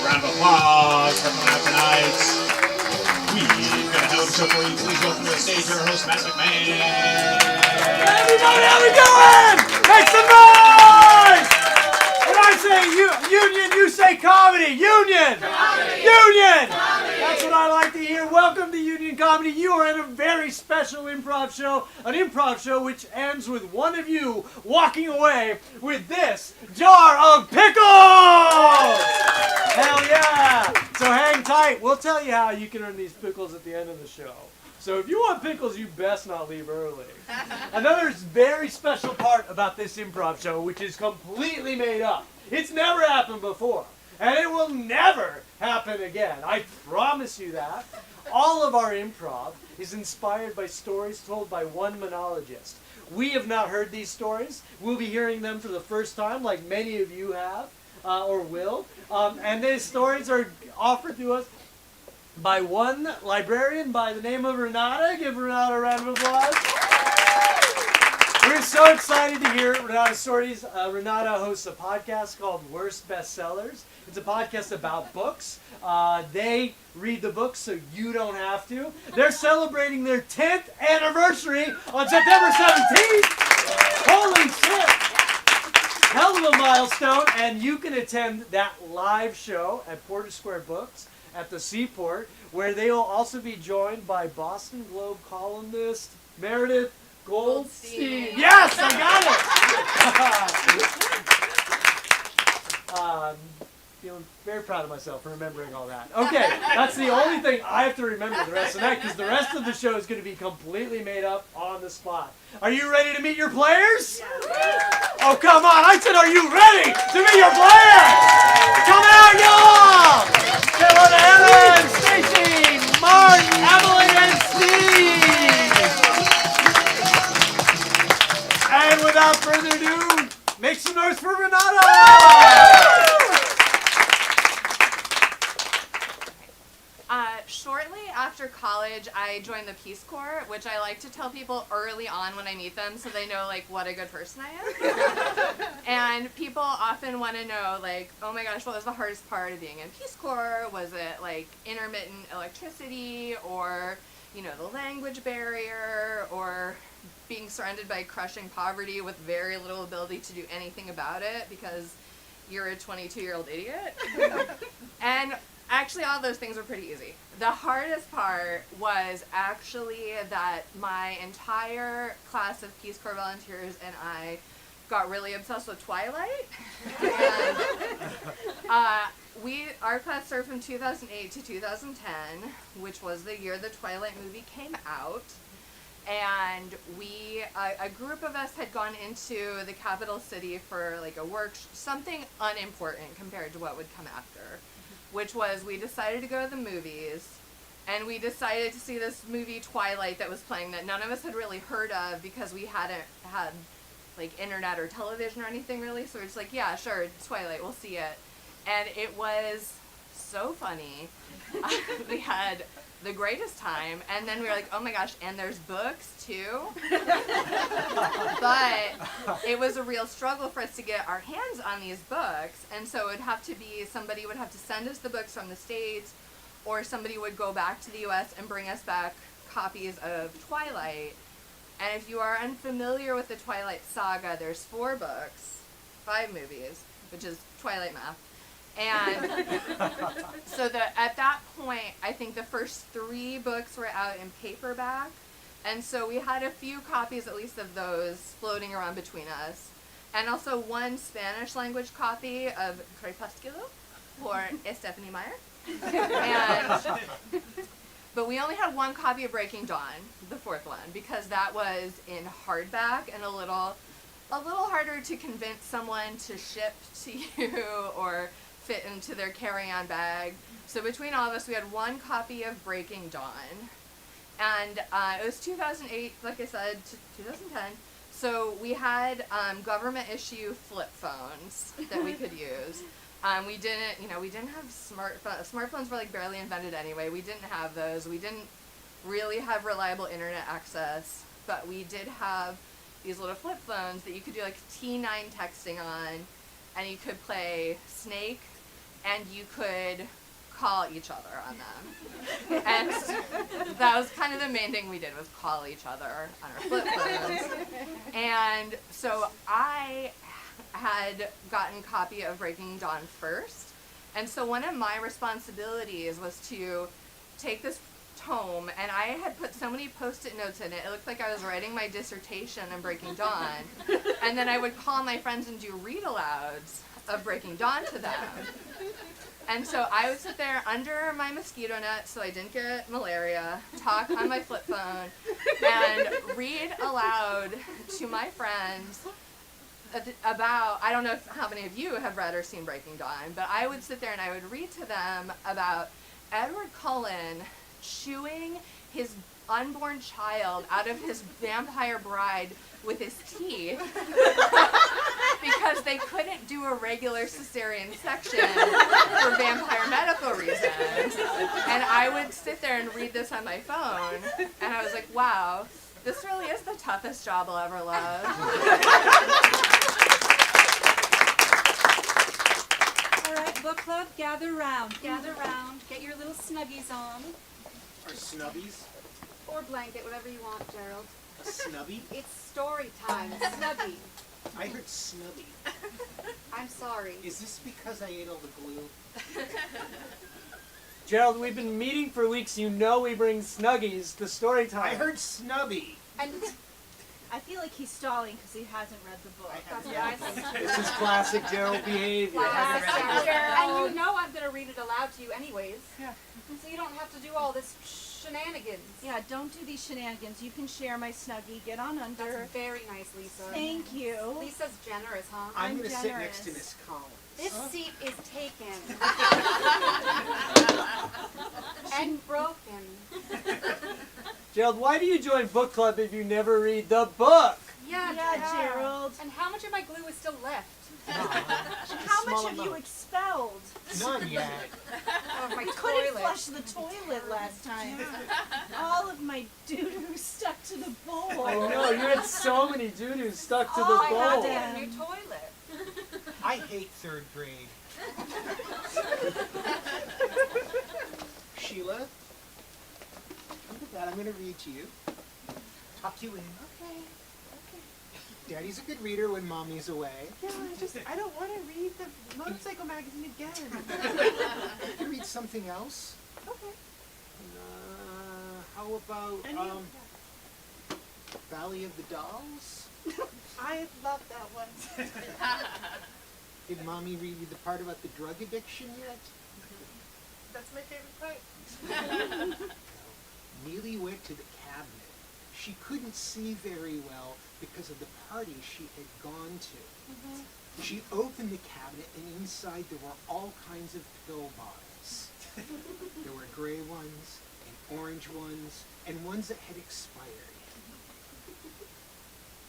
Round of applause for coming out tonight. We've got a hell of a show for you. Please welcome to the stage our host, Matt McMahon. Everybody, how we doing? Make some noise! When I say union, you say comedy. Union! Comedy. Union! Comedy. That's what I like to hear. Welcome to Union Comedy. You are in a very special improv show. An improv show which ends with one of you walking away with this jar of pickles! Hell yeah! So hang tight. We'll tell you how you can earn these pickles at the end of the show. So if you want pickles, you best not leave early. Another very special part about this improv show, which is completely made up. It's never happened before, and it will never happen again. I promise you that. All of our improv is inspired by stories told by one monologist. We have not heard these stories. We'll be hearing them for the first time, like many of you have, or will. And these stories are offered to us by one librarian by the name of Renata. Give Renata a round of applause. We're so excited to hear Renata's stories. Renata hosts a podcast called Worst Bestsellers. It's a podcast about books. They read the books so you don't have to. They're celebrating their 10th anniversary on September 17th. Holy shit! Hell of a milestone, and you can attend that live show at Porter Square Books at the Seaport, where they will also be joined by Boston Globe columnist Meredith Goldstein. Yes, I got it! Feeling very proud of myself for remembering all that. Okay, that's the only thing I have to remember the rest of the night, because the rest of the show is going to be completely made up on the spot. Are you ready to meet your players? Yeah. Oh, come on. I said, are you ready to meet your players? Come out, y'all! Say hello to Ellen, Stacy, Martin, Emily, and Steve. And without further ado, make some noise for Renata! Shortly after college, I joined the Peace Corps, which I like to tell people early on when I meet them so they know, like, what a good person I am. And people often want to know, like, oh my gosh, what was the hardest part of being in Peace Corps? Was it, like, intermittent electricity, or, you know, the language barrier, or being surrounded by crushing poverty with very little ability to do anything about it because you're a 22-year-old idiot? And actually, all those things were pretty easy. The hardest part was actually that my entire class of Peace Corps volunteers and I got really obsessed with Twilight. And, our class served from 2008 to 2010, which was the year the Twilight movie came out. And a group of us had gone into the capital city for like a something unimportant compared to what would come after. Which was, we decided to go to the movies, and we decided to see this movie Twilight that was playing that none of us had really heard of because we hadn't had like internet or television or anything really, so we're just like, yeah, sure, Twilight, we'll see it. And it was so funny. We had the greatest time, and then we were like, oh my gosh, and there's books too? But it was a real struggle for us to get our hands on these books, and so it would have to be, somebody would have to send us the books from the States, or somebody would go back to the US and bring us back copies of Twilight. And if you are unfamiliar with the Twilight saga, there's 4 books, 5 movies, which is Twilight math. And so at that point, I think the first 3 books were out in paperback. And so we had a few copies, at least, of those floating around between us. And also 1 Spanish language copy of Crepúsculo for Stephanie Meyer. But we only had 1 copy of Breaking Dawn, the 4th one, because that was in hardback and a little harder to convince someone to ship to you or fit into their carry-on bag. So between all of us, we had 1 copy of Breaking Dawn. And it was 2008, like I said, to 2010. So we had government issue flip phones that we could use. We didn't have smartphones. Smartphones were like barely invented anyway. We didn't have those. We didn't really have reliable internet access, but we did have these little flip phones that you could do like T9 texting on, and you could play Snake, and you could call each other on them. And that was kind of the main thing we did, was call each other on our flip phones. And so I had gotten a copy of Breaking Dawn first. And so one of my responsibilities was to take this tome, and I had put so many post-it notes in it. It looked like I was writing my dissertation on Breaking Dawn. And then I would call my friends and do read-alouds of Breaking Dawn to them. And so I would sit there under my mosquito net so I didn't get malaria, talk on my flip phone, and read aloud to my friends about, I don't know how many of you have read or seen Breaking Dawn, but I would sit there and I would read to them about Edward Cullen chewing his unborn child out of his vampire bride with his teeth because they couldn't do a regular cesarean section for vampire medical reasons. And I would sit there and read this on my phone, and I was like, wow, this really is the toughest job I'll ever love. All right, book club, gather round. Gather round. Get your little snuggies on. Or snubbies? Or blanket, whatever you want, Gerald. A snubby? It's story time. Snuggie. I heard snubby. I'm sorry. Is this because I ate all the glue? Gerald, we've been meeting for weeks. You know we bring Snuggies to story time. I heard snubby. And I feel like he's stalling because he hasn't read the book. that's what I think. This is classic Gerald behavior. And you know I'm going to read it aloud to you anyways. Yeah. So you don't have to do all this shenanigans. Yeah, don't do these shenanigans. You can share my Snuggie. Get on under. That's very nice, Lisa. Thank you. Lisa's generous, huh? I'm going to sit generous. next to Miss Collins. This seat is taken. And broken. Gerald, why do you join book club if you never read the book? Yeah, Gerald. And how much of my glue is still left? How much have you expelled? None yet. Oh, my Couldn't toilet. flush the toilet last time. All of my doo-doo stuck to the bowl. I know, you had so many doo-doos stuck to the Oh, I bowl. had To get a new toilet. I hate third grade. Sheila, come to that. I'm going to read to you. Tuck you in. Okay. Daddy's a good reader when Mommy's away. Yeah, I don't want to read the motorcycle magazine again. You can read something else. Okay. How about Valley of the Dolls? I love that one. Did Mommy read you the part about the drug addiction yet? That's my favorite part. Neely went to the cabinet. She couldn't see very well because of the party she had gone to. She opened the cabinet, and inside there were all kinds of pill bottles. There were gray ones, and orange ones, and ones that had expired.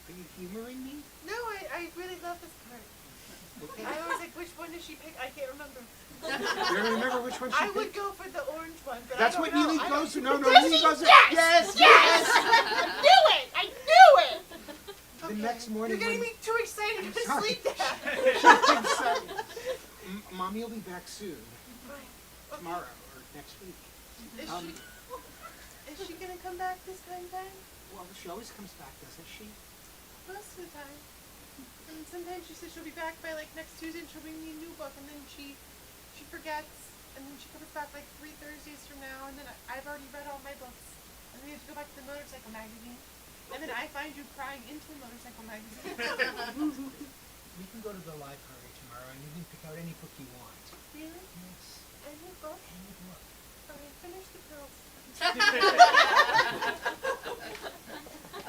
Are you humoring me? No, I really love this part. Okay. I always like, which one did she pick? I can't remember. You don't remember which one she I picked? would go for the orange one, but That's I what don't know. Neely I goes for. don't- No, Neely goes for. Yes! I knew it! I knew it! The next morning You're getting when- me too excited to Sorry. sleep there. Mommy will be back soon. Tomorrow or next week. Is she gonna come back this time then? Well, she always comes back, doesn't she? Most of the time. And sometimes she says she'll be back by like next Tuesday and she'll bring me a new book, and then she forgets, and then she comes back like 3 Thursdays from now, and then I've already read all my books, and we have to go back to the motorcycle magazine, and then I find you crying into the motorcycle magazine. We can go to the library tomorrow and you can pick out any book you want. Really? Yes. Any book? Any book. Alright, finish the pills.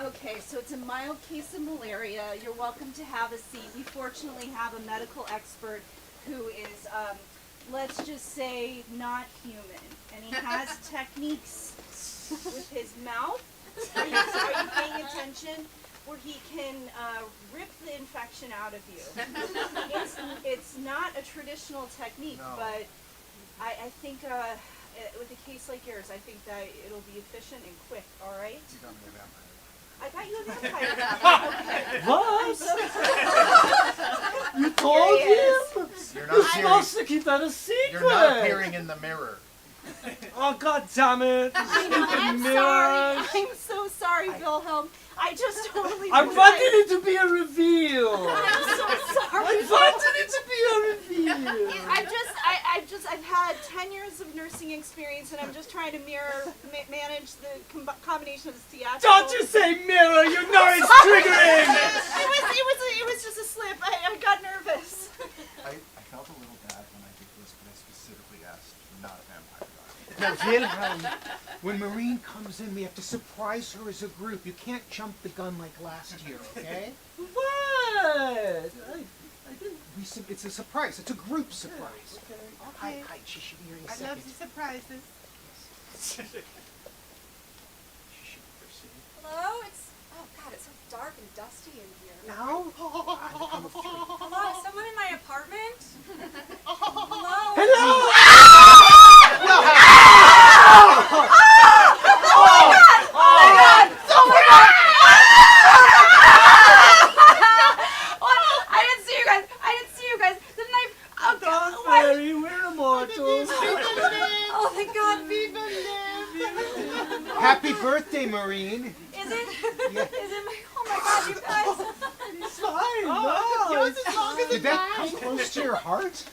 Okay, so it's a mild case of malaria. You're welcome to have a seat. We fortunately have a medical expert who is, let's just say, not human. And he has techniques with his mouth. Are you paying attention? Where he can rip the infection out of you. It's not a traditional technique, No. but I think with a case like yours, I think that it'll be efficient and quick, all right? You got me a vampire. I got you a vampire. Okay. What? I'm so You told Here he is. him? You're not supposed to keep that a secret. You're not appearing in the mirror. Oh, God damn it. I'm sorry. I'm so sorry, Wilhelm. I just totally. I wanted it to be a reveal. I'm so sorry. I wanted it to be a reveal. I've had 10 years of nursing experience, and I'm just trying to manage the combination of the theatrical. Don't you say mirror, you know it's triggering. It was just a slip. I got nervous. I felt a little bad when I did this, but I specifically asked not a vampire guy. Now, Wilhelm, when Maureen comes in, we have to surprise her as a group. You can't jump the gun like last year, okay? What? It's a surprise. It's a group surprise. Okay. Hi, she should be here in a I second. love the surprises. She should be here soon. Hello? Oh god, it's so dark and dusty in here. No? I'm afraid. Hello? Is someone in my apartment? Hello? Hello! I didn't see you guys. The knife. Oh, Don't worry, we're immortals. oh thank God. Happy birthday, Maureen. Is it? Is it my? Oh my God, you guys. It's fine. No, it's fine. Did that come close to your heart?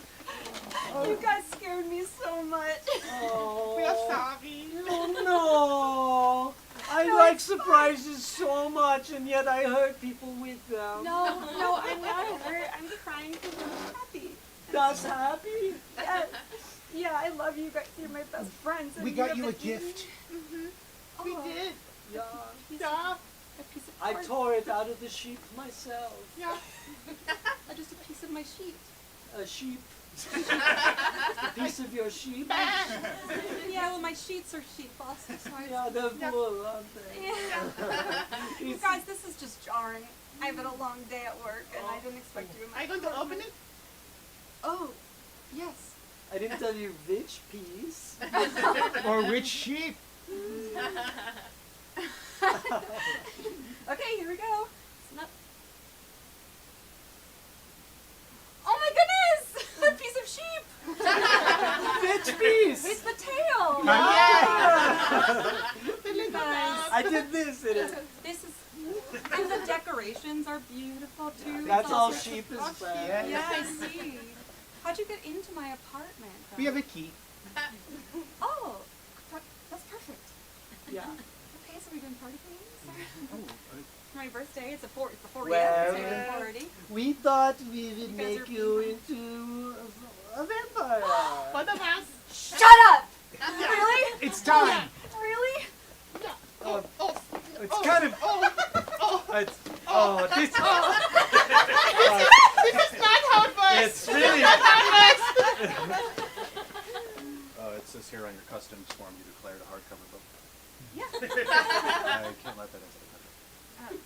You guys scared me so much. Oh, We are sorry. oh no. I like surprises so much, and yet I hurt people with them. No, I'm not hurt. I'm crying because I'm happy. That's happy? Yeah, I love you guys. You're my best friends. and We got have you a the- gift. We did. Yeah. Yeah. A piece of I art. tore it out of the sheep myself. Yeah. Just a piece of my sheet. A sheep. A piece of your sheep. Yeah, well, my sheets are sheet bosses. Yeah, they're full, aren't they? Yeah. You guys, this is just jarring. I've had a long day at work, and I didn't expect you in my Are you going to open it? Oh, yes. I didn't tell you which piece. Or which sheep? Okay, here we go. Snap. Oh my goodness! A piece of sheep! Which piece? It's the tail! You guys. I did this. This is... And the decorations are beautiful too. That's all sheep is for. Yeah, I see. How'd you get into my apartment? We have a key. Oh, that's perfect. Yeah. Okay, so we're doing party games? Oh, For my birthday, it's a 40th. Well, so we're doing party. We thought we would You guys make are you into a vampire. One of us. Shut up! Really? it's time. Really? It's kind of. It's, this. This is not how it works. It's really. It says here on your customs form you declared a hardcover book. Yeah. I can't let that into the country.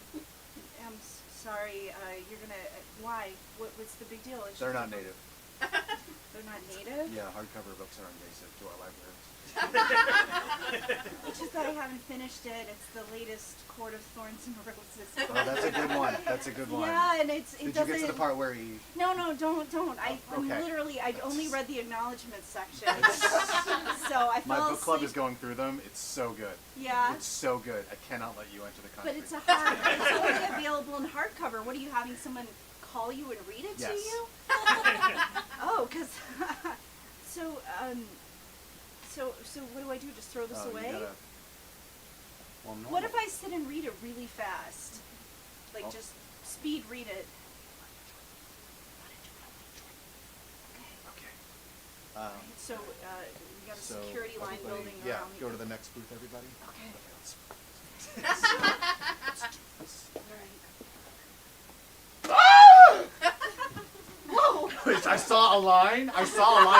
I'm sorry, you're gonna, why? What's the big deal? It's They're just not native. They're not native? Yeah, hardcover books are invasive to our libraries. It's just that I haven't finished it. It's the latest Court of Thorns and Roses. Oh, that's a good one. That's a good one. Yeah, and it Did you doesn't... get to the part where he... No, don't. I Okay. literally, I only read the acknowledgement section. So I fell My book club asleep. is going through them. It's so good. Yeah. It's so good. I cannot let you enter the country. But it's it's only available in hardcover. What are you having someone call you and read it to Yes. you? Oh, because so what do I do? Just throw this You away? gotta- well, no. What if I sit and read it really fast? Like Oh. just speed read it. Okay. So we got a So security line everybody- building yeah, around. go to the next booth, everybody. Okay. Let's do this. Whoa! I saw a line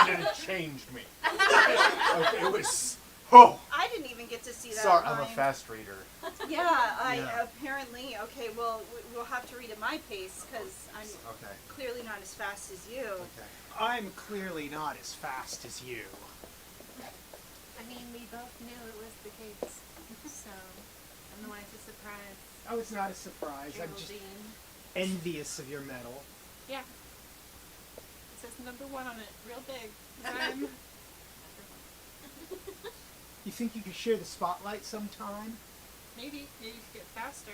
and it changed me. Okay, it was... Oh! I didn't even get to see that Sorry, line. I'm a fast reader. Yeah, apparently. Okay, well, we'll have to read at my pace because I'm Okay. clearly not as fast as you. Okay. I'm clearly not as fast as you. I mean, we both knew it was the case, so I don't know why it's a surprise. Oh, it's not a surprise. I'm just Geraldine. envious of your medal. Yeah. It's says number 1 on it, real big. 'Cause I'm You think you could share the spotlight sometime? maybe to get faster.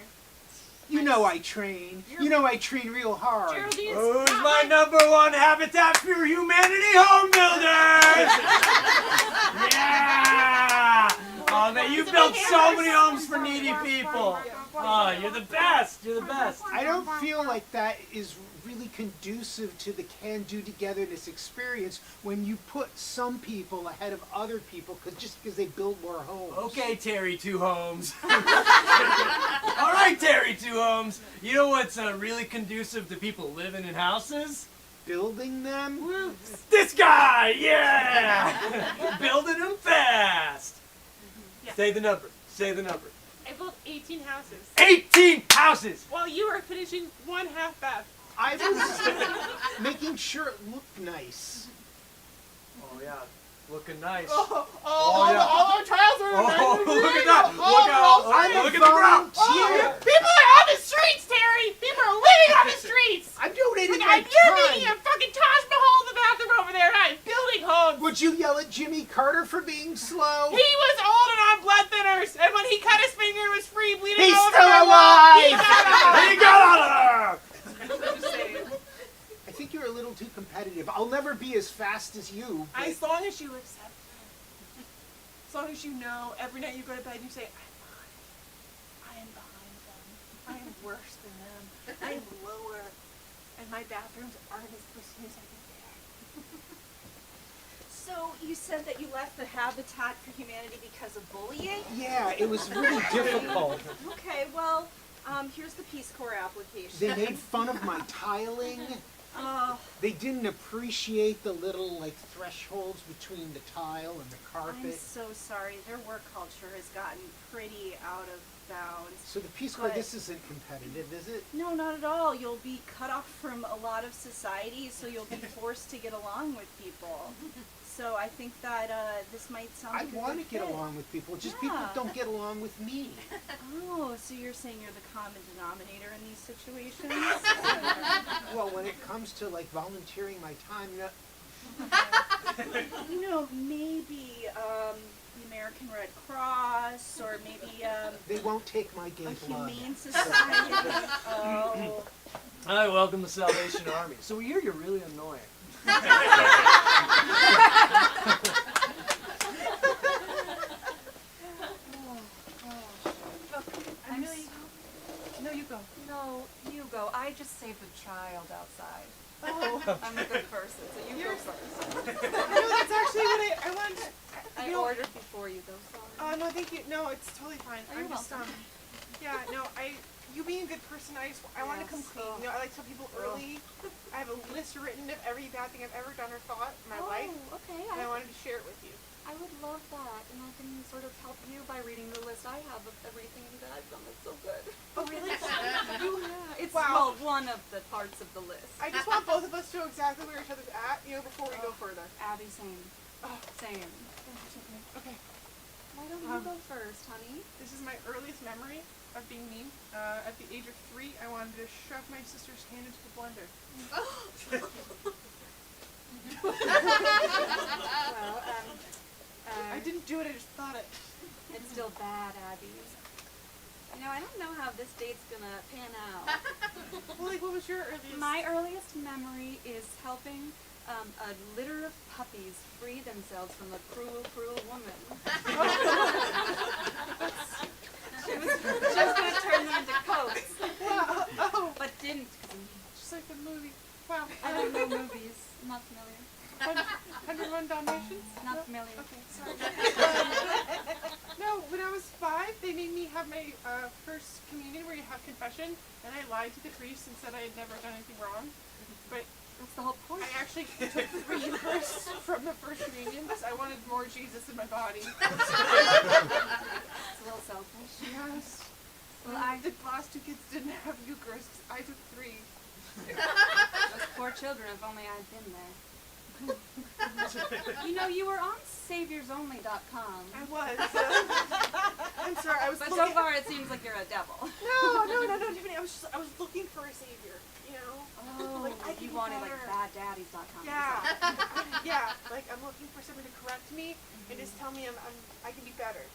You know I train. You know I train real hard. Geraldine, Who's my #1 Habitat for Humanity home builders? Yeah! Oh man, you built so many homes for needy people. Oh, you're the best. You're the best. I don't feel like that is really conducive to the can-do togetherness experience when you put some people ahead of other people just because they build more homes. Okay, Terry Two Homes. All right, Terry Two Homes. You know what's really conducive to people living in houses? Building them? This guy, yeah! Building them fast. Yeah. Say the number. Say the number. I built 18 houses 18 houses! while you were finishing 1 half bath. I was making sure it looked nice. Oh, yeah. Looking nice. Oh, yeah. all our trials are Oh, amazing. look at that. Look out. I'm Look at the ground. volunteer. People are on the streets, Terry! People are living on the streets! I'm donating Look, my you're making a time. fucking Taj Mahal in the bathroom over there, and I'm building homes! Would you yell at Jimmy Carter for being slow? He was old and on blood thinners, and when he cut his finger, it was free bleeding He's all over still my wall. alive! He got out! He got out of there! I'm just saying. I think you're a little too competitive. I'll never be as fast as you. But As long as you accept them. As long as you know, every night you go to bed and you say, I am behind them. I am worse than them. I am lower. And my bathrooms aren't as pristine as I think they are. So you said that you left the Habitat for Humanity because of bullying? yeah, it was really difficult. Okay, well, here's the Peace Corps application. They made fun of my tiling. They didn't appreciate the little thresholds between the tile and the I'm carpet. so sorry. Their work culture has gotten pretty out of bounds. So the Peace Corps, But- this isn't competitive, is it? No, not at all. You'll be cut off from a lot of society, so you'll be forced to get along with people. So I think that this might sound I like a want to good get fit. along with people, just people Yeah. don't get along with me. Oh, so you're saying you're the common denominator in these situations? Well, when it comes to volunteering my time, You know, maybe the American Red Cross, or maybe they won't take my gay a blood. humane society. Oh. Hi, welcome to Salvation Army. So we hear you're really annoying. I'm really. No, you go. No, you go. I just saved a child outside. Oh. I'm a good person, so you go first. No, that's actually what I wanted. I You know- ordered before you, though. Sorry. No, thank you. No, it's totally fine. Oh, you're I'm just, welcome. yeah, no, you being a good person, I want to come Yes. clean. You know, I like to tell people early. I have a list written of every bad thing I've ever done or thought in my life, Okay. and I wanted to share it with you. I would love that, and I can sort of help you by reading the list I have of everything that I've done that's so good. Oh, really? Yeah, it's Wow. one of the parts of the list. I just want both of us to know exactly where each other's at, before we go further. Abby, same. Oh. Same. Okay. Why don't you go first, honey? This is my earliest memory of being mean. At the age of 3, I wanted to shove my sister's hand into the blender. Well, I didn't do it, I just thought it. it's still bad, Abby. You know, I don't know how this date's gonna pan out. Well, what was your earliest? My earliest memory is helping a litter of puppies free themselves from a cruel, cruel woman. She was gonna turn them into coats, Wow. Oh, but didn't. just like the movie. Wow. I don't know movies. I'm not familiar. 101 Dalmatians? Not No? familiar. Okay, sorry. No, when I was 5, they made me have my first communion where you have confession, and I lied to the priest and said I had never done anything wrong. But That's the whole point. I actually took the Eucharist from the first communion because I wanted more Jesus in my body. It's a little selfish. Yes. Well, The last 2 kids didn't have Eucharist. I took 3. Those poor children, if only I'd been there. You know, you were on SaviorsOnly.com. I was. I'm sorry. I was. But so looking- far, it seems like you're a devil. No, Tiffany. I was looking for a savior. You know. Oh, Like, I you could on in like better. baddaddies.com. Yeah. Yeah. Like I'm looking for someone to correct me and just tell me I can be better.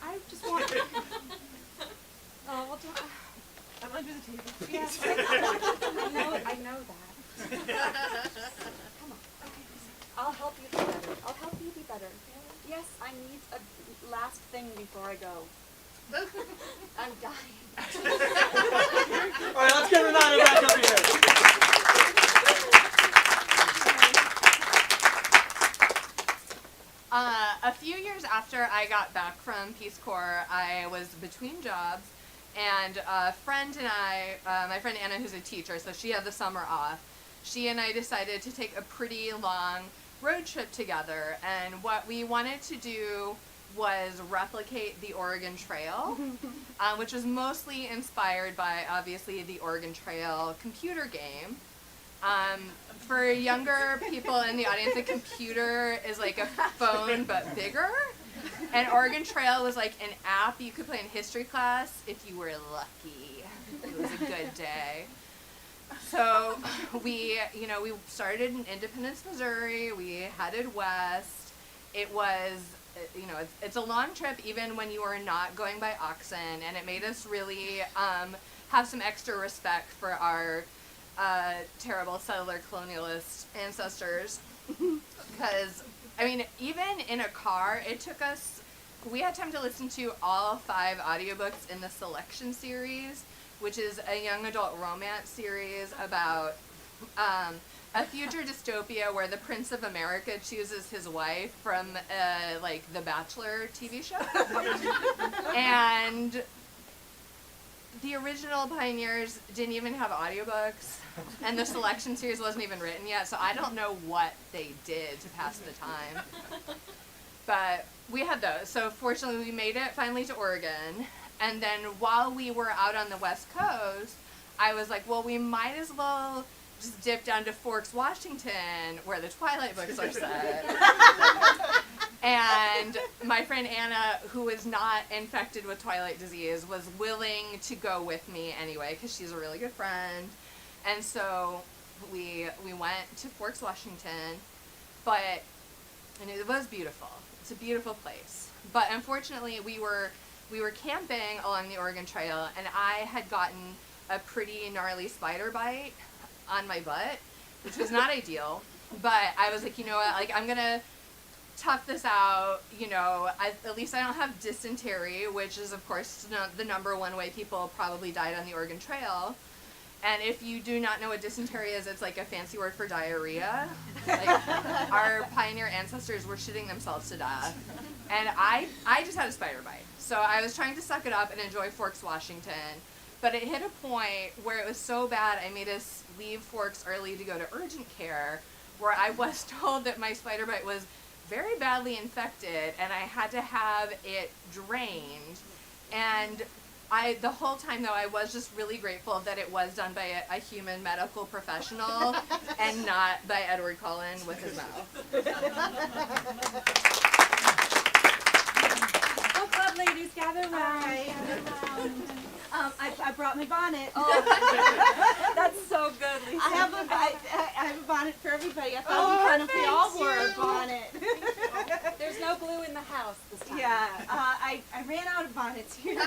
I just want. Oh well, don't. I'm under the table. Yes. I know that. Come on. I'll help you be better. I'll help you be better. Yes, I need a last thing before I go. I'm dying. All right, let's get Renata back up here. A few years after I got back from Peace Corps, I was between jobs, and a friend and I, my friend Anna, who's a teacher, so she had the summer off, she and I decided to take a pretty long road trip together, and what we wanted to do was replicate the Oregon Trail, which was mostly inspired by, obviously, the Oregon Trail computer game. For younger people in the audience, a computer is like a phone but bigger. And Oregon Trail was like an app you could play in history class if you were lucky. It was a good day. So we started in Independence, Missouri. We headed west. It was, it's a long trip even when you are not going by oxen, and it made us really have some extra respect for our terrible settler colonialist ancestors. Because, even in a car, it took us, we had time to listen to all 5 audiobooks in the Selection series, which is a young adult romance series about a future dystopia where the Prince of America chooses his wife from, the Bachelor TV show. And the original Pioneers didn't even have audiobooks, and the Selection series wasn't even written yet, so I don't know what they did to pass the time. But we had those, so fortunately we made it finally to Oregon, and then while we were out on the West Coast, I was like, well, we might as well just dip down to Forks, Washington, where the Twilight books are set. And my friend Anna, who is not infected with Twilight disease, was willing to go with me anyway, because she's a really good friend. And so we went to Forks, Washington, and it was beautiful. It's a beautiful place. But unfortunately, we were camping along the Oregon Trail, and I had gotten a pretty gnarly spider bite on my butt, which was not ideal. But I was like, you know what, I'm gonna tough this out, at least I don't have dysentery, which is of course the number one way people probably died on the Oregon Trail. And if you do not know what dysentery is, it's like a fancy word for diarrhea. Our pioneer ancestors were shitting themselves to death. And I just had a spider bite. So I was trying to suck it up and enjoy Forks, Washington. But it hit a point where it was so bad I made us leave Forks early to go to urgent care, where I was told that my spider bite was very badly infected and I had to have it drained. And the whole time though, I was just really grateful that it was done by a human medical professional and not by Edward Cullen with his mouth. Oh, club ladies, gather around. I brought my bonnet. Oh, that's so good, Lisa. I have a bonnet for everybody. I thought if we all wore a bonnet. There's no glue in the house this time. Yeah, I ran out of bonnets here.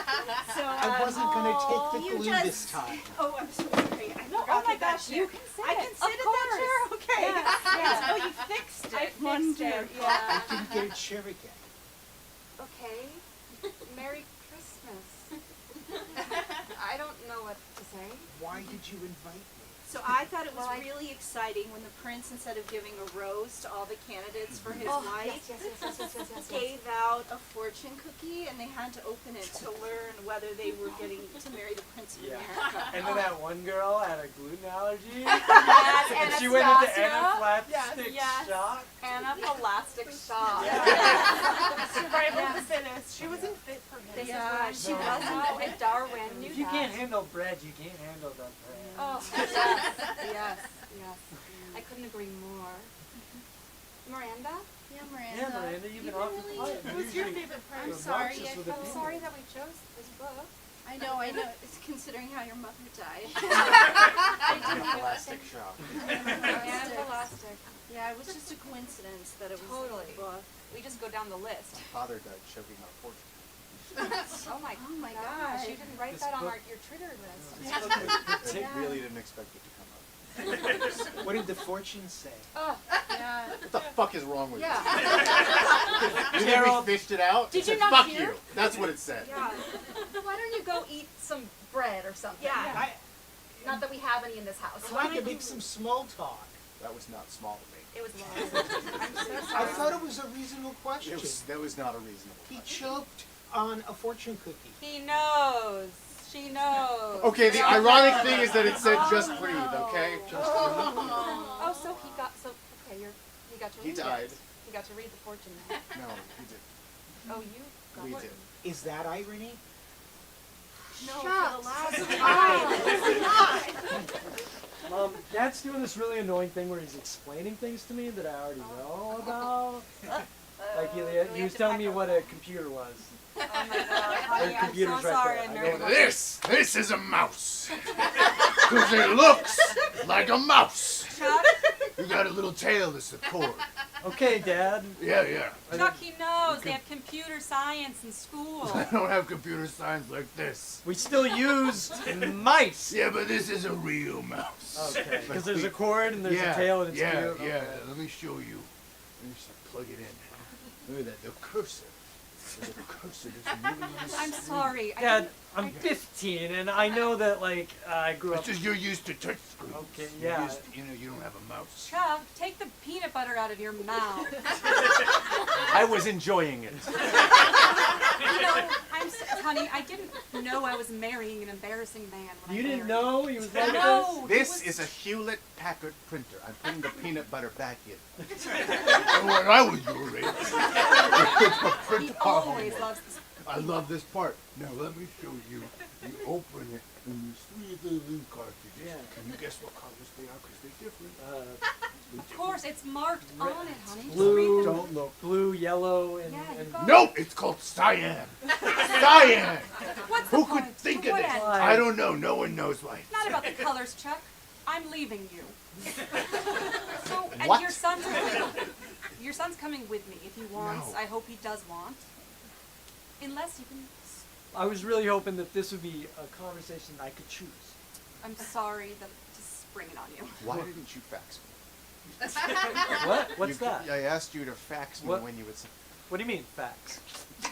So I wasn't going to take the glue this time. Oh, I'm so sorry. I forgot my that gosh, chair. you can sit. I can sit in that chair. Okay. Yes. Oh, you fixed it. I fixed it. I didn't get a chair again. Okay. Merry Christmas. I don't know what to say. Why did you invite me? So I thought it was really exciting when the prince, instead of giving a rose to all the candidates for his wife, gave out a fortune cookie, and they had to open it to learn whether they were getting to marry the Prince of America. And then that one girl had a gluten allergy. Yes, And she went into Anastasia. anaphylactic shock. Anaphylactic shock. Survival of the fittest. She wasn't fit for him. Yeah, she No. wasn't. And Darwin knew If you that. can't handle bread, you can't handle the bread. Oh, yes. I couldn't agree more. Miranda? Yeah, Yeah, Miranda, you've been awfully quiet. Who's your favorite part? I'm sorry. with the I'm people. sorry that we chose this book. I I know. It's considering how your mother died. Plastic shock. Anaphylactic. Yeah, it was just a coincidence that it was Totally. in the book. We just go down the list. My father died choking on a fortune. Oh my my gosh. God. You didn't write This that on book- your Twitter list. I really didn't expect it to come up. What did the fortune say? Oh, yeah. What the fuck is wrong with Yeah. you? You think we fished it out? Did It you said, not fuck hear? you. That's what it said. Yeah. Why don't you go eat some bread or something? Yeah. Not that we have any in this house. I'd like to make some small talk. That was not small to me. It was long. I'm so I sorry. thought it was a reasonable question. That was not a reasonable He question. choked on a fortune cookie. He knows. She knows. Okay, the ironic thing is that it said just breathe, okay? Oh, so he got he got to He read died. it. He got to read the fortune now. No, he did. Oh, you got We it. did. Is that irony? No, Shut for the last time. Dad's doing this really annoying thing where he's explaining things to me that I already know about. Like he was telling me what a computer was. Oh my God, honey, I'm computer's so right sorry. there. I I know. know. This is a mouse. Because it looks like a mouse. Chuck, You got a little tail that's the cord. Okay, Dad. Yeah. Chuck, he knows. They have computer science in school. I don't have computer science like this. We still use mice. Yeah, but this is a real mouse. Okay. Because there's a cord and there's a tail and it's cute. Okay. Let me show you. Let me just plug it in. Look at that, the cursor. There's a cursor that's moving on the I'm screen. sorry. Dad, I'm 15 and I know that like I grew up. It's just you're used to touch screens. Okay, You're yeah. used- you don't have a mouse. Chuck, take the peanut butter out of your mouth. I was enjoying it. You know, honey, I didn't know I was marrying an embarrassing man when You I didn't married know he was like No. This is a Hewlett Packard printer. I'm putting the peanut butter back in. And when I was your age, He print always loves this. I love this part. Now let me show you. You open it and you squeeze the little cartridges. Yeah. Can you guess what colors they are? Because they're different. Of course, it's marked on it, honey. Just read Blue, the- Don't look. blue, yellow, and, Yeah, you and got it. Nope, it's called cyan. Cyan. What's Who the could point? think To of what this? end? I don't know. No one knows why. It's not about the colors, Chuck. I'm leaving you. So, and What? your son's coming with me if he wants. No. I hope he does want. Unless you can. I was really hoping that this would be a conversation I could choose. I'm sorry that to spring it on you. Why didn't you fax me? What? What's You- that? I asked you to fax me What? when you would say. What do you mean, facts?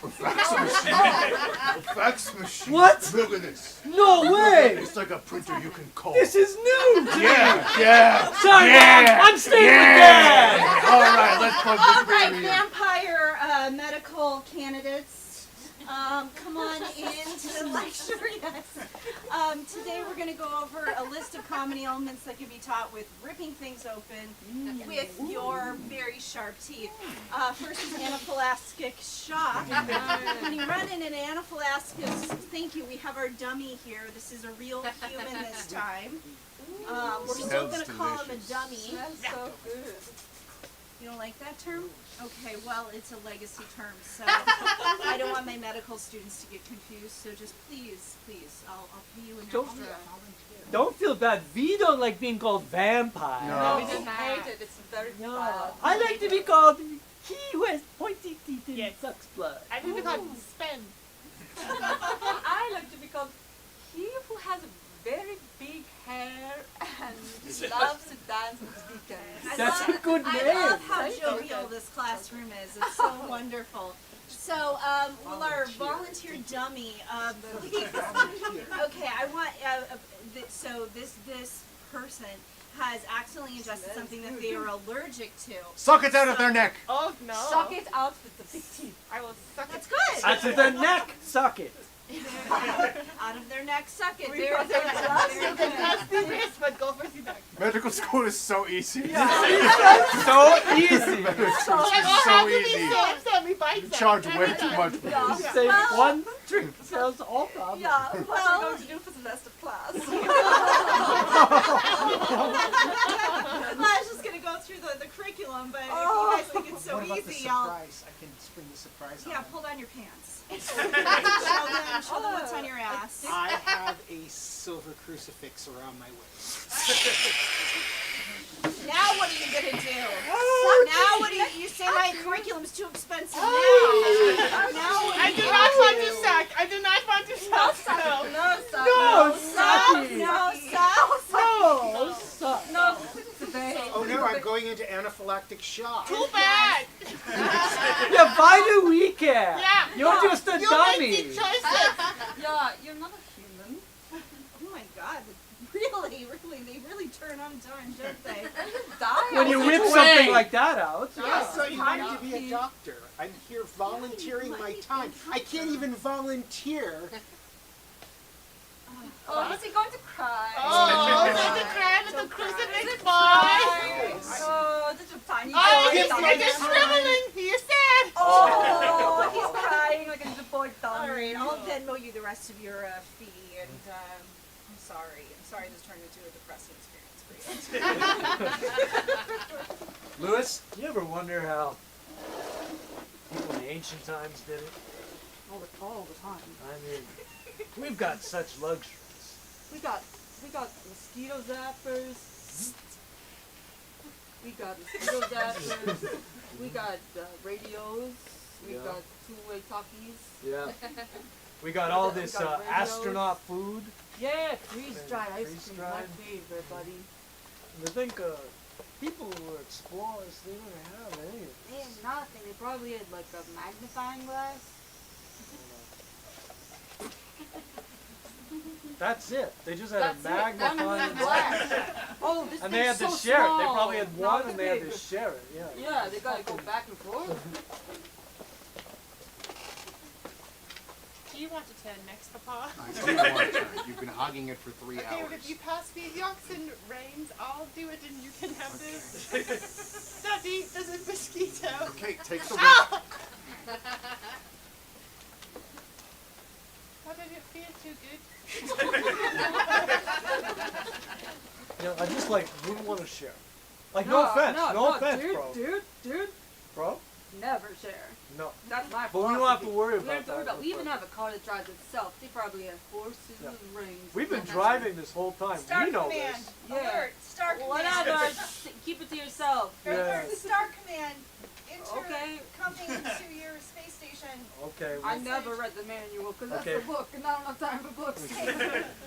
A fax machine. A fax machine. What? Look at this. No way! It's like a printer you can call. This is new to me! Yeah. Sorry, Yeah. Mom, I'm staying with Yeah. Dad! All right, let's plug All this right, baby in. vampire medical candidates, come on in to the lecture. Yes. Today we're going to go over a list of comedy elements that can be taught with ripping things open with your very sharp teeth. First is anaphylactic shock. When you run in an anaphylactic, thank you, we have our dummy here. This is a real human this time. We're still Smells going to call him a delicious. dummy. So good. You don't like that term? Okay, well, it's a legacy term, so I don't want my medical students to get confused, so just please, I'll pay you in your Don't- honor. Don't feel bad. We don't like being called vampire. No. We didn't hate it. It's very No. bad. I like to be called he who has pointy teeth and sucks blood. I think they call it spin. I like to be called he who has very big hair and loves to dance on the weekends. That's a good I name. love how jovial this classroom is. It's so wonderful. So, will our volunteer dummy, please. Okay, I want, so this person has accidentally ingested something that they are allergic to. Suck it out of their neck. Oh no. Suck it out with the big teeth. I will suck That's it. good. That's with the neck. Suck it. Out of their neck, suck it. We Very got good. the Very good. best, but go for feedback. Medical school is so easy. So easy. Medical school Like, is oh, so how do we easy. save them? We bite You them. charge Every way too time. much for this. Say Well- one drink solves all problems. Yeah, What are you well, going to do for the rest of class? I was just going to go through the curriculum, but if you guys think it's so What about the easy, I'll... surprise? I can spring the surprise on Yeah, them. pull down your pants. show them what's on your ass. I a silver crucifix around my waist. Now what are you gonna do? Now what do you say my curriculum's too expensive now? I do not want to suck. I do not want to suck. No, Oh no, I'm going into anaphylactic shock. Too bad. Yeah, why do we care? Yeah. You're just a You dummy. make the choices. Yeah, you're not a human. Oh my god, really, they really turn on time, don't they? When you whip something like that out. I thought you wanted to be a doctor. I'm here volunteering my time. I can't even volunteer. Oh, is he going to cry? Oh, there's a cry, little crucifix boy. Oh, such a tiny boy. Oh, he's shriveling. He is sad. Oh, he's crying like a little boy. Alright, I'll Venmo you the rest of your fee, and I'm sorry. I'm sorry this turned into a depressing experience for you. Louis, you ever wonder how people in the ancient times did it? All the time. I mean, we've got such luxuries. We got mosquito zappers. We got mosquito zappers. We got radios. We Yeah. got two-way talkies. Yeah. We got all We this got radios. astronaut food. Yeah, freeze-dried ice cream, my Freeze-dried. favorite, buddy. And I think people who were explorers, they didn't have any of They this. had nothing. They probably had like a magnifying glass. That's it. They just had That's a it. magnifying Glass. glass. Oh, this And they thing's had to so share it. They small. probably had Not one and they had big. to share it. Yeah. Yeah, they gotta go back and forth. Do you want to turn next, Papa? I do want to. You've been hogging it for 3 Okay, hours. but if you pass me the oxen reins, I'll do it and you can have this. Daddy, there's a mosquito. Okay, take the Ah! Why did it feel too good? You know, I just wouldn't want to share. Like, no offense. No offense, dude, bro. Dude, Bro? never share. No. That's my But we don't have to philosophy. worry We don't about have to worry that. about. We even have a car that drives itself. They probably have horses Yeah. and rings. We've been driving this whole time. Star We know Command. this. Yeah. Alert. Star Command. Whatever. Keep it to yourself. Yeah. Alert. Star Command. Okay. Coming into your space station. Okay. I never read the manual because that's Okay. a book and I don't have time for books.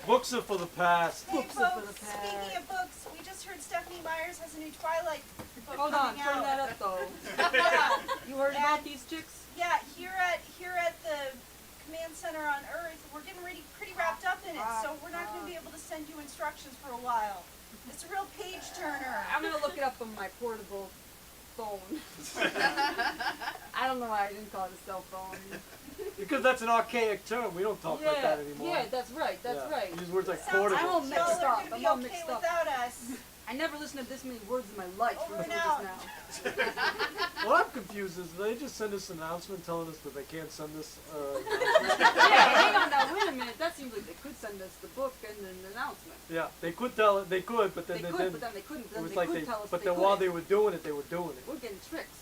Books are for the past. Hey Books are for folks, the speaking past. of books, we just heard Stephanie Myers has a new Twilight book Hold on, coming turn out. that up though. Yeah. You heard about these chicks? Yeah, here at the command center on Earth, we're getting pretty wrapped up in it, so we're not going to be able to send you instructions for a while. It's a real page turner. I'm gonna look it up on my portable phone. I don't know why I didn't call it a cell phone. Because that's an archaic term. We don't talk like that anymore. Yeah, that's right. That's Yeah. right. We use words like Sounds portable. I'm all like mixed y'all are up. going to I'm be all okay mixed up. without us. I never listened to this many words in my life Over until and just out. now. What I'm confused is they just send us an announcement telling us that they can't send us. Yeah, hang on now. Wait a minute. That seems like they could send us the book and an announcement. Yeah, they could tell it. They could, but then They they could, didn't. but then they couldn't. It Then was they like could they. tell us But they then while couldn't. they were doing it, they were doing it. We're getting tricks.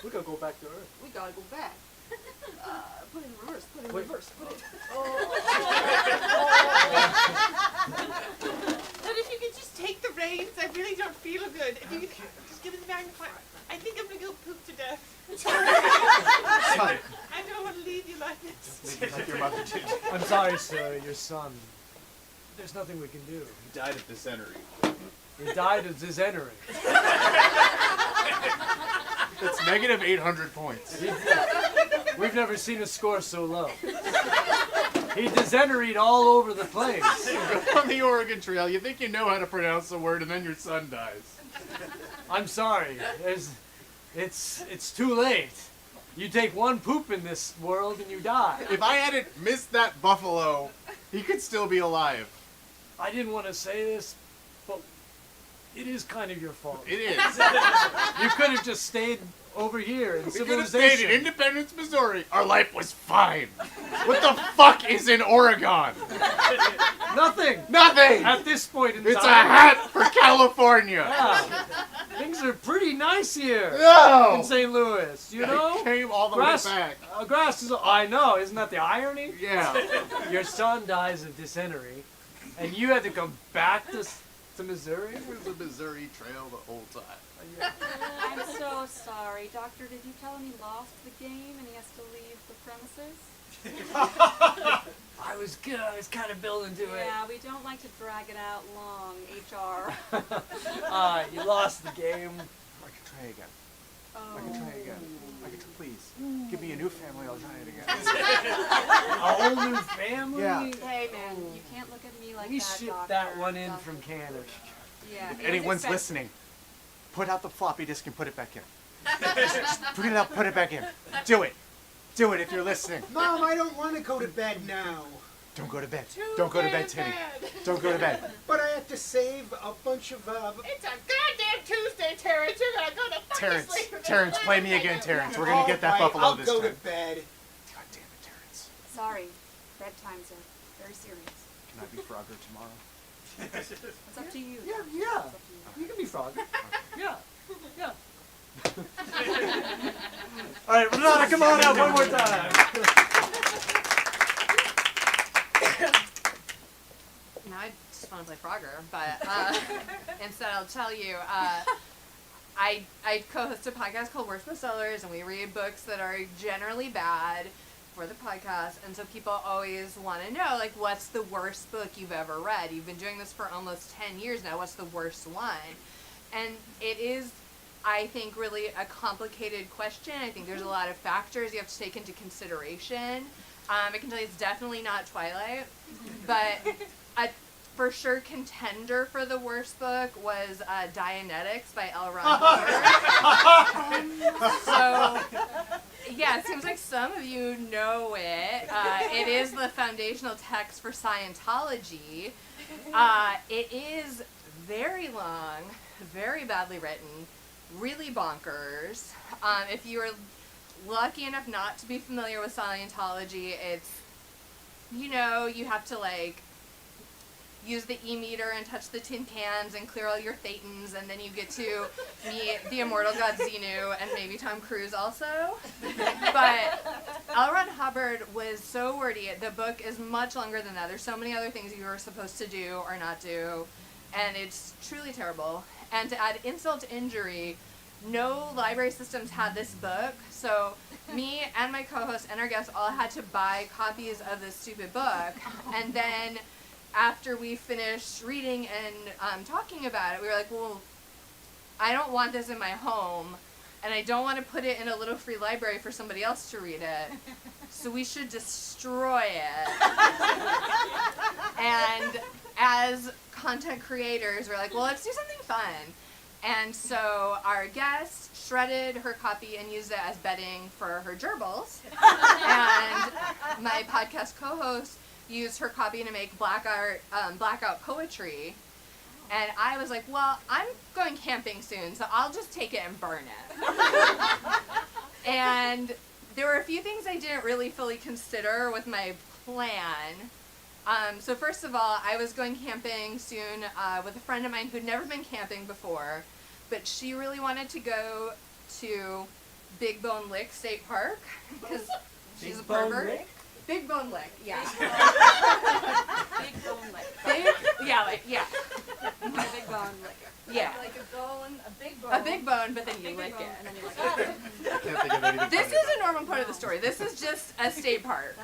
We gotta go back to Earth. We gotta go back. Put it in reverse. Put it in Wait. reverse. Put it. But if you could just take the reins, I really don't feel good. If you could just give me the magnifier. I think I'm going to go poop to death. Son, I don't want to leave you like this. like your mother did. I'm sorry, sir. Your son. There's nothing we can do. He died at the century. He died of dysentery. It's negative 800 points. We've never seen a score so low. He dysenteried all over the place. On the Oregon Trail, you think you know how to pronounce the word, and then your son dies. I'm sorry. It's too late. You take one poop in this world and you die. If I hadn't missed that buffalo, he could still be alive. I didn't want to say this, but it is kind of your fault. It is. You could have just stayed over here in We could have civilization. stayed in Independence, Missouri. Our life was fine. What the fuck is in Oregon? Nothing. Nothing. At this point in It's a time. hat for California. Yeah. Things things are pretty nice here No! in St. Louis, you know? Came all the Grass, way back. grass is, I know, isn't that the irony? Yeah. Your son dies of dysentery, and you had to come back to Missouri? It was the Missouri Trail the whole time. I'm so sorry. Doctor, did you tell him he lost the game and he has to leave the premises? I was good. I was kind of building to it. Yeah, we don't like to drag it out long, HR. You lost the game. I can try again. Oh. I can try again. I can please. Give me a new family, I'll try it again. A whole new family? Yeah. Hey, man, you can't look at me like We that, shipped doctor. that one in from Canada. Yeah. If anyone's listening, put out the floppy disk and put it back in. Just put it out, put it back in. Do it. Do it if you're listening. Mom, I don't want to go to bed now. Don't go to bed. Don't go to bed, Timmy. Don't go to bed. But I have to save a bunch of, It's a goddamn Tuesday, Terrence. You're gonna go to fucking sleep. Terrence, play me again, Terrence. We're gonna get that Alright, buffalo I'll this go time. to bed. God damn it, Terrence. Sorry, bedtimes are very serious. Can I be Frogger tomorrow? It's up to you. Yeah. It's up to you. You can be Frog. Yeah. Yeah. All right, Renata, come on out one more time. Now I just want to play Frogger, but instead I'll tell you, I co-host a podcast called Worst Bestsellers, and we read books that are generally bad for the podcast, and so people always want to know, like, what's the worst book you've ever read? You've been doing this for almost 10 years now. What's the worst one? And it is, I think, really a complicated question. I think there's a lot of factors you have to take into consideration. I can tell you it's definitely not Twilight, but a for sure contender for the worst book was Dianetics by L. Ron Hubbard. So, yeah, it seems like some of you know it. It is the foundational text for Scientology. It is very long, very badly written, really bonkers. If you are lucky enough not to be familiar with Scientology, it's, you know, you have to, like, use the e-meter and touch the tin cans and clear all your thetans, and then you get to meet the immortal god Xenu and maybe Tom Cruise also. But L. Ron Hubbard was so wordy. The book is much longer than that. There's so many other things you were supposed to do or not do, and it's truly terrible. And to add insult to injury, no library systems had this book, so me and my co-host and our guests all had to buy copies of this stupid book, and then after we finished reading and talking about it, we were like, well, I don't want this in my home, and I don't want to put it in a little free library for somebody else to read it, so we should destroy it. And as content creators, we're like, well, let's do something fun. And so our guest shredded her copy and used it as bedding for her gerbils, and my podcast co-host used her copy to make blackout poetry, and I was like, well, I'm going camping soon, so I'll just take it and burn it. And there were a few things I didn't really fully consider with my plan. So first of all, I was going camping soon with a friend of mine who'd never been camping before, but she really wanted to go to Big Bone Lick State Park because she's a pervert. Big Bone Lick, yeah. Big bone lick. Big, yeah, like, yeah. Big bone lick. Yeah. Like a bone, a big bone. A big bone, but then you Big lick bone, it. and then you lick I can't think of anything This funny is about a normal part of the story. This is just a state park.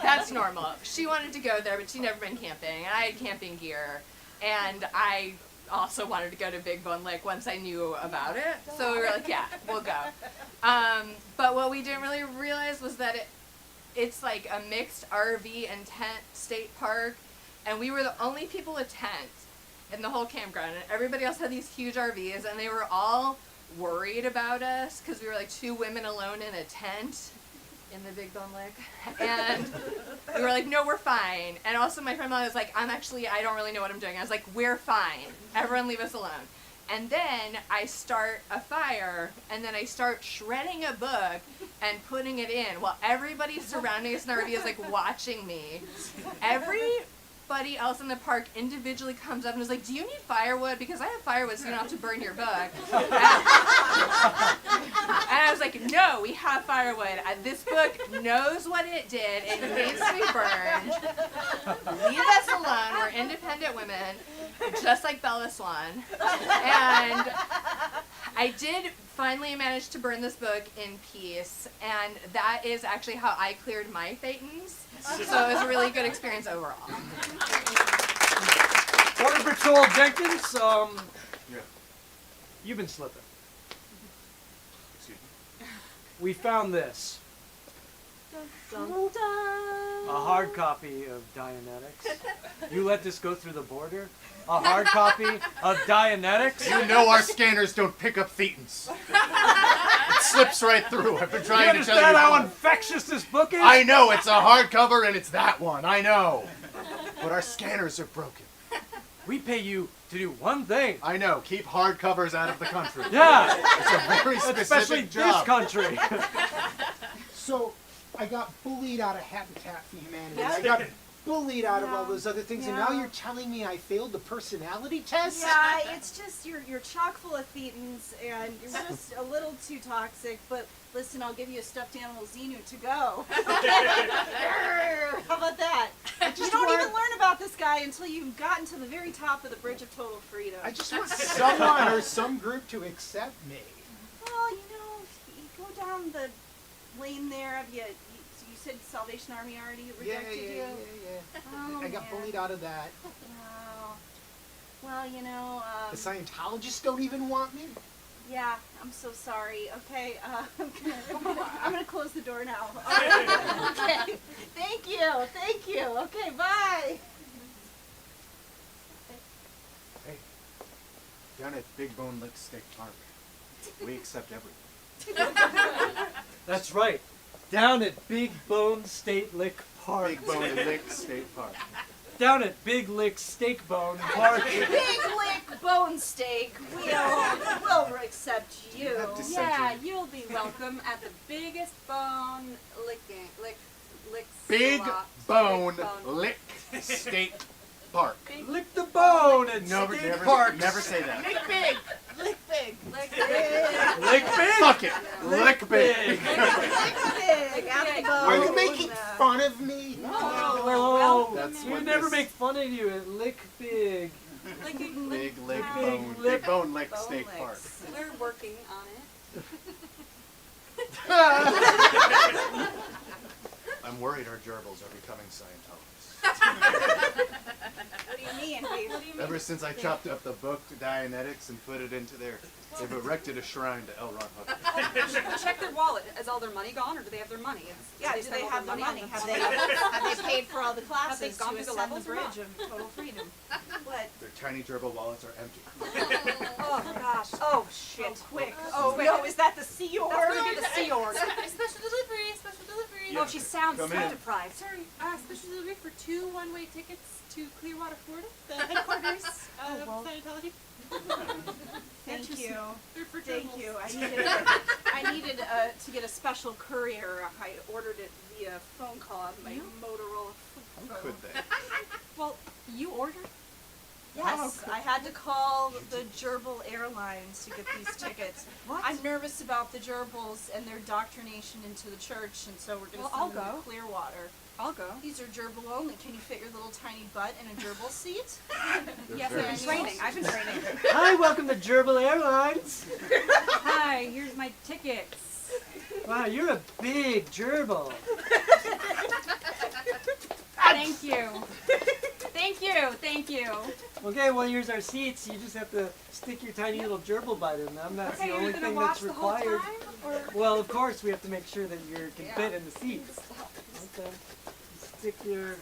That's normal. She wanted to go there, but she'd never been camping, and I had camping gear, and I also wanted to go to Big Bone Lick once I knew about it. So we were like, yeah, we'll go. But what we didn't really realize was that it's like a mixed RV and tent state park, and we were the only people with tents in the whole campground, and everybody else had these huge RVs, and they were all worried about us because we were like two women alone in a tent in the Big Bone Lick, and we were like, no, we're fine. And also my friend Molly was like, I don't really know what I'm doing. I was like, we're fine. Everyone leave us alone. And then I start a fire, and then I start shredding a book and putting it in while everybody surrounding us in the RV is like watching me. Every everybody else in the park individually comes up and is like, do you need firewood? Because I have firewood so you don't have to burn your book. And I was like, no, we have firewood. This book knows what it did. It needs to be burned. Leave us alone. We're independent women, just like Bella Swan. And I did finally manage to burn this book in peace, and that is actually how I cleared my thetans. So it was a really good experience overall. Border Patrol Jenkins, you've been slipping. Excuse me. We found this. Dun, dun, dun. A hard copy of Dianetics. You let this go through the border? A hard copy of Dianetics? You know our scanners don't pick up thetans. It slips right through. I've been You trying to tell you. understand how infectious this book is? I know, it's a hardcover and it's that one. I know. But our scanners are broken. We pay you to do one thing. I know, keep hardcovers out of the country. Yeah. It's a very specific Especially job. this country. So I got bullied out of Habitat for Humanity. I got bullied out of all those other things, and now you're telling me I failed the personality test? Yeah, it's just you're chock full of thetans, and you're just a little too toxic. But listen, I'll give you a stuffed animal Xenu to go. How about that? You don't even learn about this guy until you've gotten to the very top of the Bridge of Total Freedom. I just want someone or some group to accept me. Well, you go down the lane there. Have you said Salvation Army already rejected you? Yeah. Oh, I got man. bullied out of that. Wow. Well, The Scientologists don't even want me? yeah, I'm so sorry. Okay, I'm gonna close the door now. Okay, thank you. Okay, bye. Hey, down at Big Bone Lick Steak Park, we accept everything. That's right. Down at Big Bone State Lick Park. Big Bone Lick State Park. Down at Big Lick Steak Bone Park. Big lick bone steak. We'll accept you. You have to say- Yeah, you'll be welcome at the biggest bone lick Big slot. Bone Big bone. Lick State Park. Lick the bone at No, State Park. never say that. Lick big. Lick big. Lick big. Fuck it. Lick big. Big at the bone. Are you making fun of me? Oh, That's we what never this- make fun of you at Lick Big. Big Lick Big Bone. lip- Big Bone Lick Bone Steak licks. Park. We're working on it. I'm worried our gerbils are becoming Scientologists. What do you mean? What do you mean? Ever since I chopped up the book to Dianetics and put it into there, they've erected a shrine to L. Ron Hubbard. Check their wallet. Is all their money gone, or do they have their money? Yeah, do spend they all have their the money? on Have the- they paid for all the Have classes they gone to through the ascend the levels or not? bridge of total freedom? What? Their tiny gerbil wallets are empty. Oh gosh. Oh shit. Quick. Oh no, is that the Sea Org? That's gonna be the Sea Org. Special delivery. Oh, she sounds Come so in. deprived. Sorry, special delivery for 2 one-way tickets to Clearwater, Florida, the headquarters of Scientology. Thank you. They're for Thank gerbils. you. I needed to get a special courier. I ordered it via phone call on my Motorola flip phone. Could they? Well, you ordered? Yes, I had to call the Gerbil Airlines to get these tickets. What? I'm nervous about the gerbils and their indoctrination into the church, and so we're going to Well, send I'll them go. to Clearwater. I'll go. These are gerbil only. Can you fit your little tiny butt in a gerbil seat? They're Yes, very I've been small. training. I've been training. Hi, welcome to Gerbil Airlines. Hi, here's my tickets. Wow, you're a big gerbil. Thank you. Thank you. Okay, well, here's our seats. You just have to stick your tiny little gerbil butt in them. That's Okay, the are you only gonna thing watch that's the whole required. time? Or? Well, of course, we have to make sure that you can Yeah. fit in the seats. Okay. Stick your...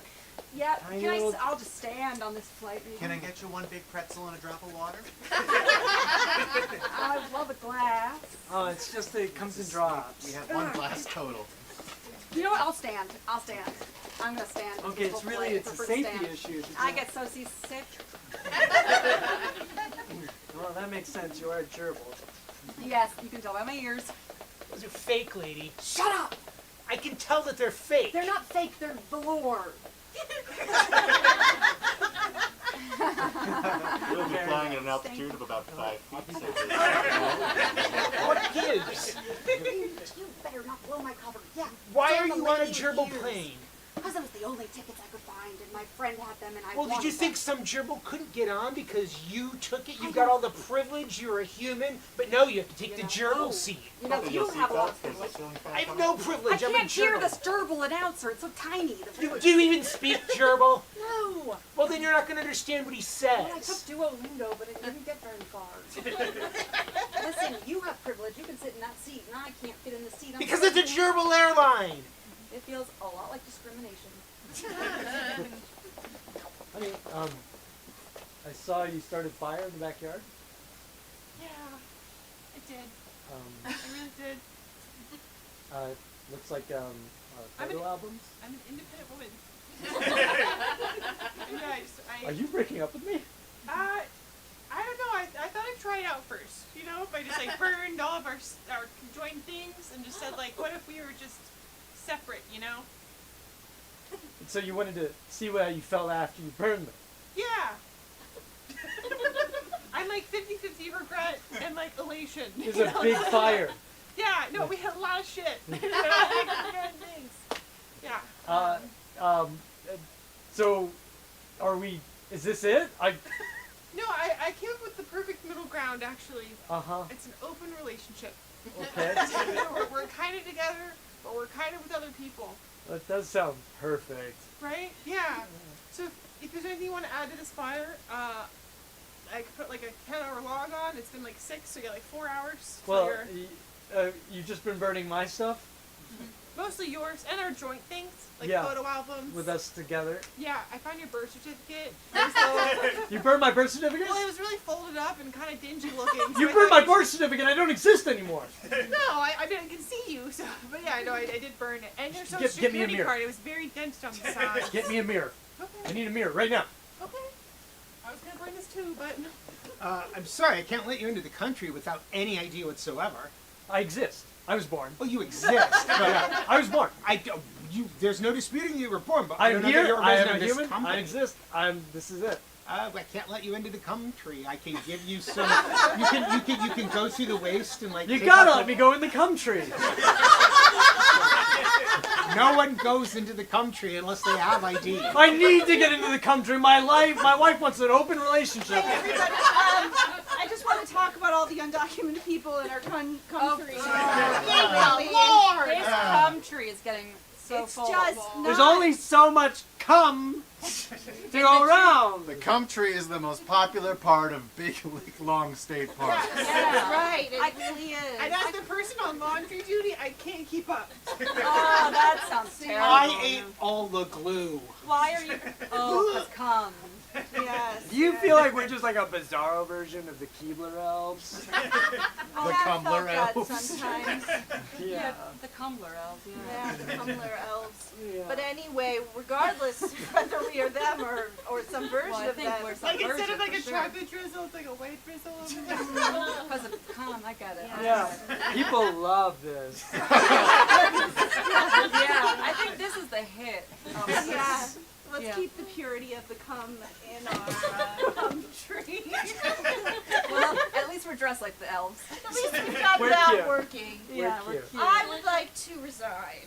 Yeah, Tiny can little- I'll just stand on this flight. Maybe. Can I get you one big pretzel and a drop of water? I love a glass. Oh, it's just that it comes in drops. We have one glass total. You know what? I'll stand. I'm gonna stand. Okay, it's really, it's a safety issue. I get so seasick. Well, that makes sense. You are a gerbil. Yes, you can tell by my ears. Those are fake, lady. Shut up! I can tell that they're fake. They're not fake, they're velour. We'll be flying at an altitude of about 5 feet. So What gives? You better not blow my cover. Yeah. Why it's are the you on a lady gerbil ears. plane? Because it was the only tickets I could find, and my friend had them, and I Well, did wanted you think them. some gerbil couldn't get on because you took it? You got all the privilege, you're a human, but no, you have to take the gerbil seat. You know, you don't have a lot of privilege. I have no I privilege, I'm a can't hear gerbil. this gerbil announcer. It's so tiny. Do you even speak gerbil? No. Well, then you're not going to understand what he says. Well, I took Duolingo, but it didn't get very far. Listen, you have privilege. You can sit in that seat, and I can't fit in the seat. I'm Because it's a gerbil airline. It feels a lot like discrimination. Honey, I saw you started fire in the backyard. Yeah, I did. I Um, really did. looks like I'm photo an- albums. I'm an independent woman. Yeah, Are you breaking up with me? I don't know. I thought I'd try it out first. You know, if I just like burned all of our joined things and just said like, what if we were just separate? You know? So you wanted to see how you felt after you burned them. Yeah. I'm like 50-50 regret and like elation. It was you a know? big fire. Yeah. No, we had a lot of shit. Like, good things. Yeah. So, is this it? No, I came up with the perfect middle ground. Actually, Uh-huh. it's an open relationship. Okay. we're kind of together, but we're kind of with other people. That does sound perfect. Right? Yeah. So if there's anything you want to add to this fire, I could put like a 10-hour log on. It's been like 6, so you got like 4 hours. So Well, you've just been burning my stuff mostly yours and our joint things, like Yeah. photo albums. with us together. Yeah, I found your birth certificate. You burned my birth certificate? Well, it was really folded up and kind of dingy looking. So You I burned thought my birth certificate. I don't exist anymore. No, I mean I can see you. So, but yeah, I know I did burn it. And your social Get me a security mirror. card. It was very dented on the side. Get me a mirror. I Okay. need a mirror right now. Okay. I was gonna burn this too, but I'm sorry, I can't let you into the country without any idea whatsoever. I exist. I was born. Well, you exist, but I was born. there's no disputing you were born, but I I'm don't know that here. you're a I am resident a of this human. company. I exist. This is it. I can't let you into the country. I can give you some. You can go through the waste and like. You take gotta out let me go in the country. No one goes into the country unless they have ID. I need to get into the country. My wife wants an open relationship. Hey, everybody. I just want to talk about all the undocumented people in our country. This country is getting so It's full. just There's not- only so much cum to go around. The country is the most popular part of Big Long State Park. That's right. It really is. and as the person on laundry duty, I can't keep up. Oh, that sounds terrible. I ate all the glue. Why are you? Oh, 'cause cum. Yes. Do you feel like we're just like a bizarro version of the Keebler elves? Oh, The I Crumbler felt that elves. sometimes. Yeah, the Cumbler elves. Yeah, the Crumbler elves. Yeah. But anyway, regardless whether we are them or some version Well, I of think them. we're some Like instead version of like for a sure. chocolate drizzle, it's like a white drizzle over there. Because of cum, I got it. Yeah. People love this. Yeah, I think this is the hit. Yeah. Let's Yeah. keep the purity of the cum in our country. Well, at least we're dressed like the elves. At least we've got We're that cute. working. Yeah, We're we're cute. cute. I would like to resign.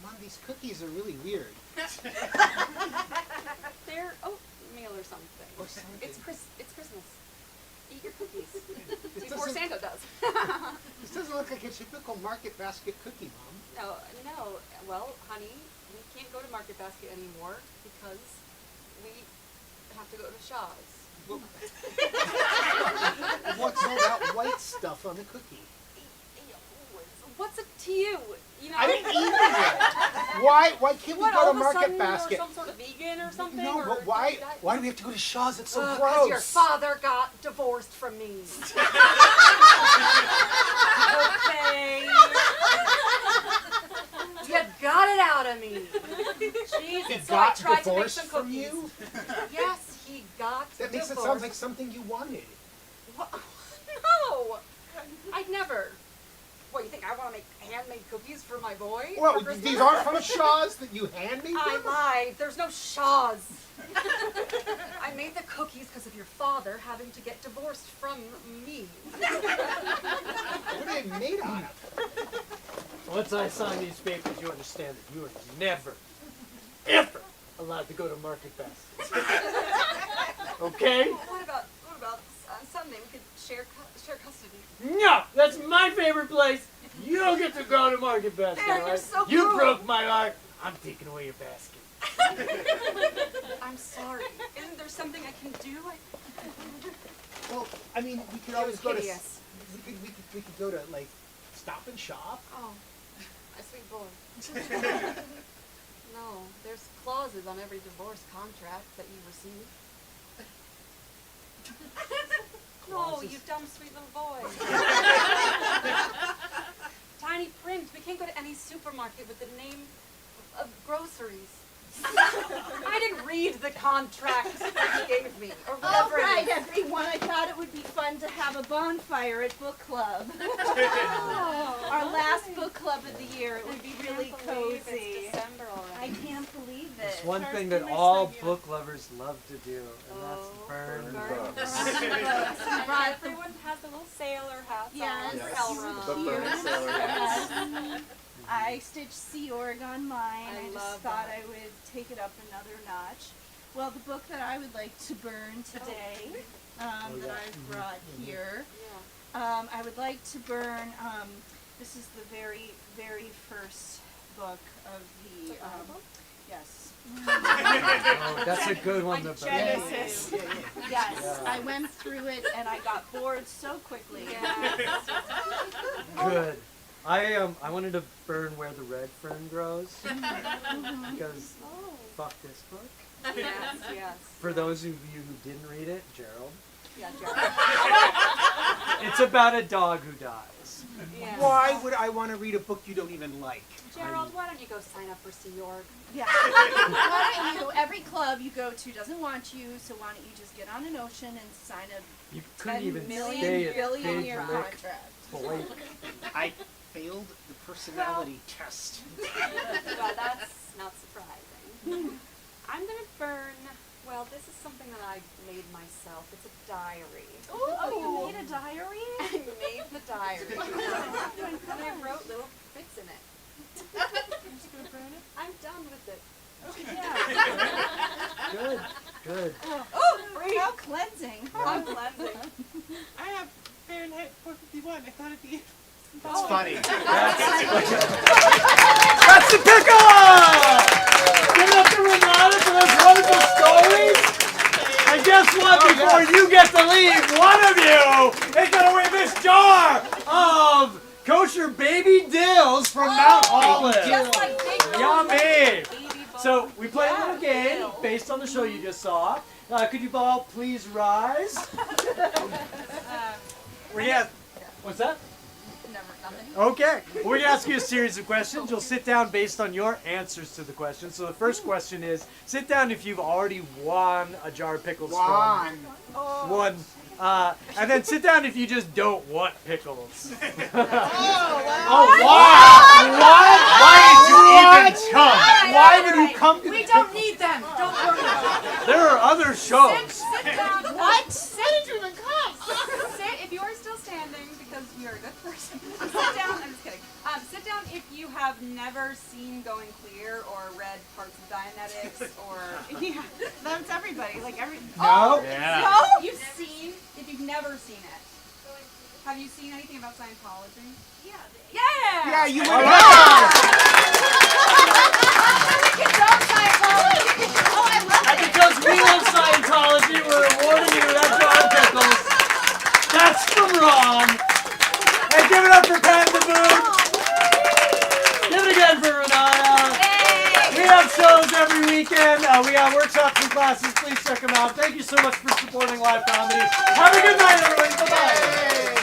Mom, these cookies are really weird. They're oatmeal or something. Or something. It's Christmas. Eat your cookies This before doesn't- Santa does. This doesn't look like a typical market basket cookie, Mom. No. Well, honey, we can't go to Market Basket anymore because we have to go to Shaw's. What's all that white stuff on the cookie? What's it to you? You know. I didn't eat it. Why can't we What, go all to of a Market sudden Basket? you're some sort of vegan or something? No, or but why do we have to go to Shaw's? It's so Because gross. your father got divorced from me. Okay. You got it out of me. Jesus, He so I got tried to make divorced some from cookies. you? Yes, he got That makes it divorced. sound like something you wanted. What? No, I'd never. What, you think I want to make like handmade cookies for my boy. Well, for Christmas. these aren't from Shaw's that you hand me. I lied. There's no Shaw's. I made the cookies because of your father having to get divorced from me. What are they made out of? Once I sign these papers, you understand that you are never, ever allowed to go to Market Basket. Okay? What about on Sunday we could share custody? No, that's my favorite place. You don't get to go to Market Basket, Dad, all you're right? so You cruel. broke my heart. I'm taking away your basket. I'm sorry. Isn't there something I can do? Well, I mean, we could It always was go to. hideous. We could go to like Stop and Shop. Oh, my sweet boy. No, there's clauses on every divorce contract that you receive. No, you dumb sweet little boy. Tiny print. We can't go to any supermarket with the name of groceries. I didn't read the contract that he gave me, or All whatever right, it is. everyone. I thought it would be fun to have a bonfire at book club. Oh, Our last book club of the year. It would be really Can't believe cozy. It's December I already. can't believe it. It's one First thing that thing all this time, book lovers love to do, and that's Oh, burn burn books. books. And Brought the- everyone has the little sailor hats Yes. on for Yes. Elrond. The burn sailor hats. Yes. I stitched Sea Org on mine. I I just love thought that. I would take it up another notch. Well, the book that I would like to burn today, that I've brought here, Yeah. I would like to burn. This is the very, very first book of the. Yes. Oh, that's a good one. My The Genesis. Yes, Yeah. I went through it and I got bored so quickly. Yes. Good. I wanted to burn Where the Red Fern Grows because Oh. fuck this book. Yes, yes. For those of you who didn't read it, Gerald, Yeah, Jared. it's about a dog who dies. Yeah. Why would I want to read a book you don't even like? Gerald, why don't you go sign up for Sea Org? Yeah. Why don't you? Every club you go to doesn't want you, so why don't you just get on an ocean and sign a You couldn't 10 even million stay at billion Big year Lick contract? Blake. I failed the personality test. Well, that's not surprising. I'm gonna burn. Well, this is something that I made myself. It's a diary. Oh, you made a diary? I made the diary. And I wrote little bits in it. I'm just gonna burn it. I'm done with it. Good, good. Oh, free! How cleansing. I'm cleansing. I have Fahrenheit 451. I thought it'd be. It's funny. That's the pickle! Give it up to Renata for those wonderful stories. And guess what? Before you get to leave, one of you is going to win this jar of kosher baby dills from Mount Olive. Just like big Yummy! baby bones. So we play a little game based on the show you just saw. Could you all please rise? What's that? Nothing. Okay. We're going to ask you a series of questions. You'll sit down based on your answers to the questions. So the first question is, sit down if you've already won a jar of pickles. Won. One. And then sit down if you just don't want pickles. Oh, why? Why did you even come? Why would you come to We don't need them. Don't worry about it. There are other shows. Sit down. What? Sit if you are still standing because you're a good person. Sit down. I'm just kidding. Sit down if you have never seen Going Clear or read parts of Dianetics or Yeah, that's everybody. Like every. No? no. You've seen if you've never seen it. Have you seen anything about Scientology? Yeah. Yeah, you All went right. Oh, I love And because we love Scientology, we're awarding you that jar of pickles. That's from Ron. And give it up for Pat the Boot. Give it again for Renata. We have shows every weekend. We have workshops and classes. Please check them out. Thank you so much for supporting live comedy. Have a good night, everybody. Bye-bye.